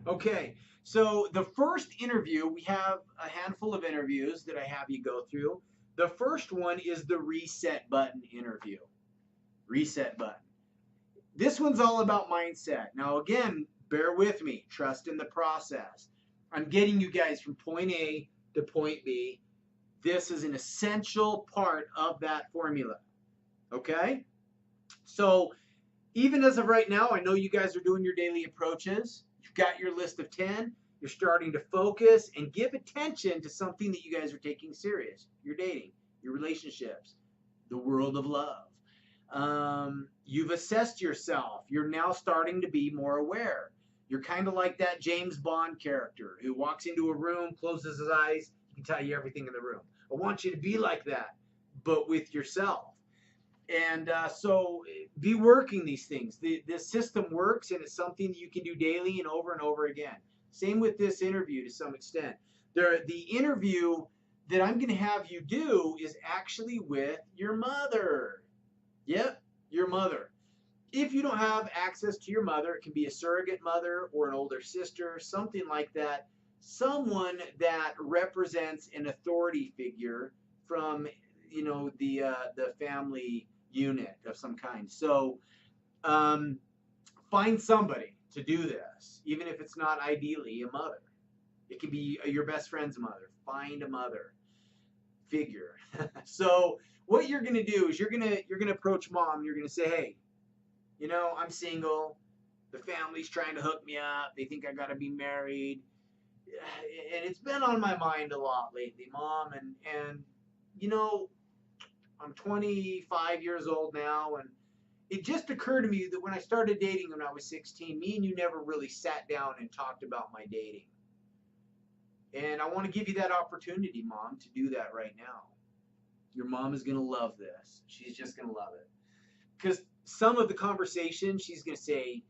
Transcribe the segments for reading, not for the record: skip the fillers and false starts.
Okay, so the first interview, we have a handful of interviews that I have you go through. The first one is the reset button interview. Reset button. This one's all about mindset. Now, again, bear with me, trust in the process. I'm getting you guys from point A to point B. This is an essential part of that formula. Okay? So, even as of right now, I know you guys are doing your daily approaches. You've got your list of 10. You're starting to focus and give attention to something that you guys are taking serious. Your dating, your relationships, the world of love. You've assessed yourself. You're now starting to be more aware. You're kind of like that James Bond character who walks into a room, closes his eyes, he can tell you everything in the room. I want you to be like that, but with yourself. And so be working these things. The system works, and it's something that you can do daily and over again. Same with this interview to some extent. The interview that I'm going to have you do is actually with your mother. Yep, your mother. If you don't have access to your mother, it can be a surrogate mother or an older sister, something like that. Someone that represents an authority figure from, the family unit of some kind. So um, find somebody to do this, even if it's not ideally a mother. It can be your best friend's mother. Find a mother figure. So what you're gonna do is you're gonna approach mom. You're gonna say, hey, I'm single. The family's trying to hook me up. They think I gotta be married, and it's been on my mind a lot lately, mom. And you know, I'm 25 years old now, and it just occurred to me that when I started dating when I was 16, me and you never really sat down and talked about my dating. And I want to give you that opportunity, mom, to do that right now. Your mom is going to love this. She's just going to love it. Because some of the conversation, she's going to say,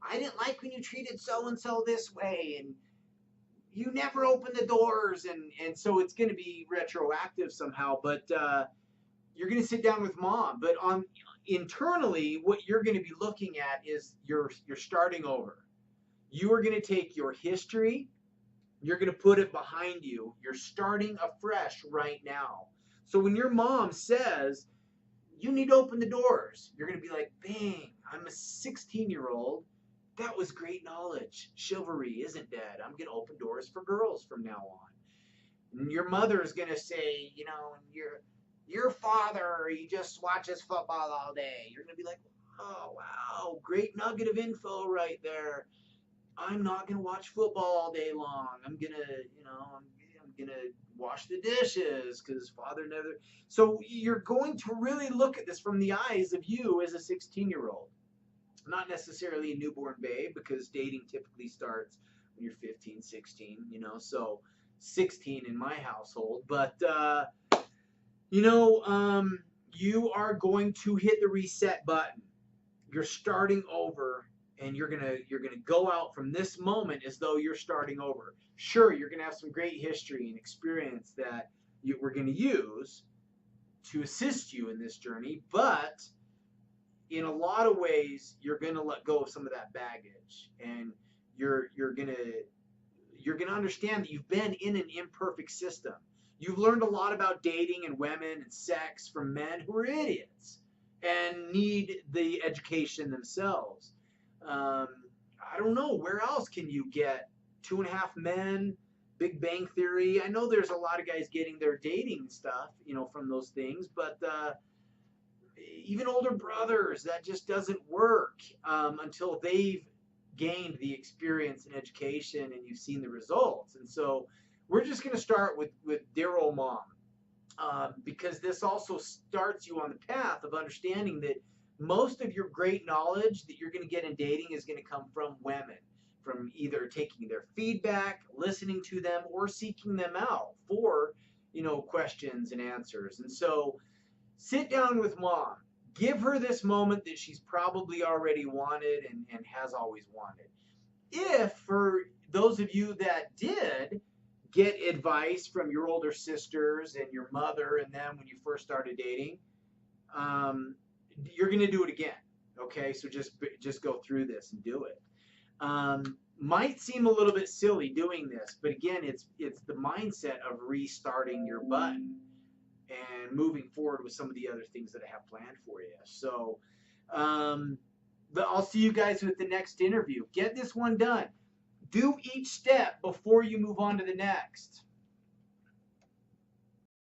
I didn't like when you treated so and so this way, and you never opened the doors. And so it's going to be retroactive somehow. But you're going to sit down with mom. But on internally, what you're going to be looking at is you're starting over. You are going to take your history, you're going to put it behind you. You're starting afresh right now. So when your mom says, you need to open the doors, you're going to be like, bang, I'm a 16-year-old. That was great knowledge. Chivalry isn't dead. I'm going to open doors for girls from now on. And your mother is going to say, your father, he just watches football all day. You're going to be like, oh, wow, great nugget of info right there. I'm not gonna watch football all day long. I'm gonna wash the dishes because father never. So you're going to really look at this from the eyes of you as a 16-year-old, not necessarily a newborn babe, because dating typically starts when you're 15, 16. So 16 in my household, but you know, um, you are going to hit the reset button. You're starting over, and you're gonna go out from this moment as though you're starting over. Sure, you're gonna have some great history and experience that we're gonna use to assist you in this journey, but in a lot of ways, you're gonna let go of some of that baggage, and you're gonna understand that you've been in an imperfect system. You've learned a lot about dating and women and sex from men who are idiots and need the education themselves. Um, I don't know where else can you get Two and a Half Men, Big Bang Theory. I know there's a lot of guys getting their dating stuff, from those things, but even older brothers, that just doesn't work until they've gained the experience and education and you've seen the results. And so we're just going to start with dear old mom, because this also starts you on the path of understanding that most of your great knowledge that you're going to get in dating is going to come from women, from either taking their feedback, listening to them, or seeking them out for questions and answers. And so sit down with mom. Give her this moment that she's probably already wanted and has always wanted. If for those of you that did get advice from your older sisters and your mother and them when you first started dating, you're going to do it again. Okay, so just go through this and do it. might seem a little bit silly doing this, but again, it's the mindset of restarting your button and moving forward with some of the other things that I have planned for you. So, I'll see you guys with the next interview. Get this one done. Do each step before you move on to the next.